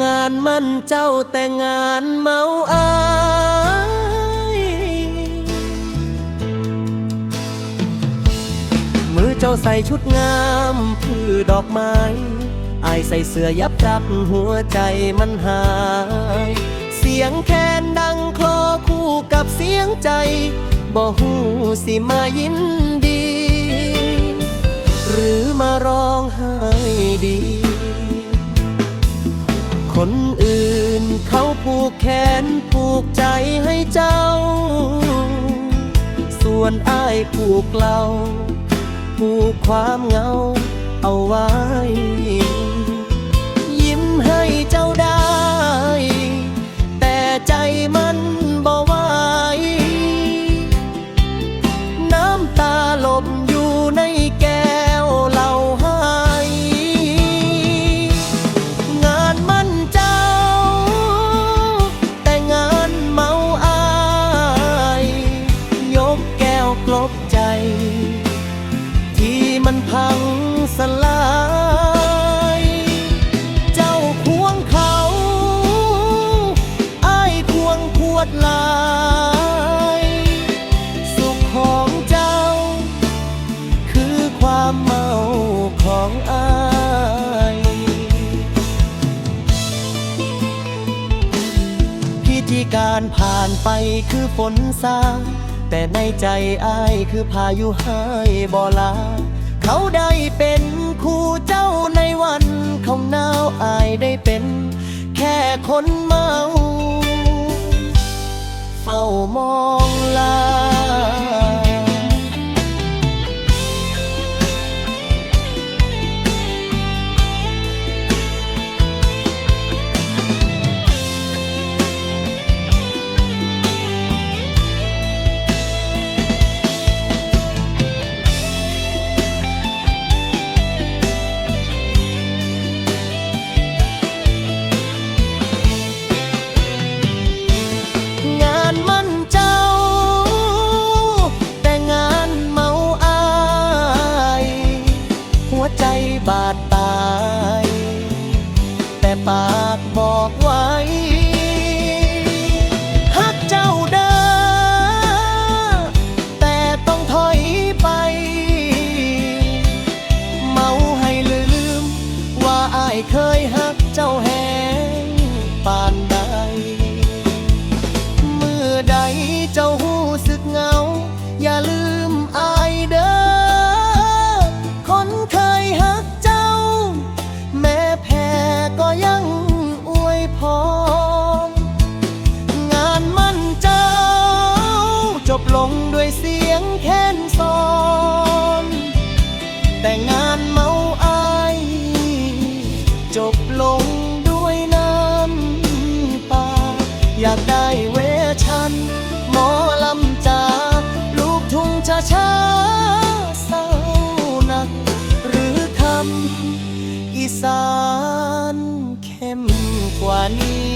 งานมั่นเจ้าแต่งานเมาอายมือเจ้าใส่ชุดงามพือดอกไม้อายใส่เสื้อยับยับหัวใจมันหายเสียงแคนดังคลอคู่กับเสียงใจบ่ฮู้สิมายินดีหรือมาร้องไห้ดีคนอื่นเขาผูกแขนผูกใจให้เจ้าส่วนอ้ายผูกเกลาผูกความเหงาเอาไว้ยิ้มให้เจ้าได้แต่ใจมันบ่ไหวน้ำตาหลบอยู่ในแก้วเหล้าไห้งานมันเจ้าแต่งานเมาอายยกแก้วกลบใจที่มันพังสลายเจ้าควงเขาอ้ายควงขวดลายสุขของเจ้าคือความเมาของอ้ายพิธีการผ่านไปคือฝนซาแต่ในใจอ้ายคือพายุให้บ่ลาเขาได้เป็นคู่เจ้าในวันเขาหนาวอ้ายได้เป็นแค่คนเมาเฝ้ามองลาบาดตายแต่ปากบอกไว้ฮักเจ้าเด้อแต่ต้องถอยไปเมาให้ลืมว่าอ้ายเคยฮักเจ้าแหงปานใดมือใดเจ้าหู้สึกเหงาอย่าลืมอ้ายเด้อคนเคยฮักแม้แพ้ก็ยังอวยพรงานมั่นเจ้าจบลงด้วยเสียงแค้นซอนแต่งานเมาอายจบลงด้วยน้ำตาอยากได้เวชันหมอลำจ๋าลูกทุ่งช้าช้าเศร้านักหรือคำอีสานเข้มกว่านี้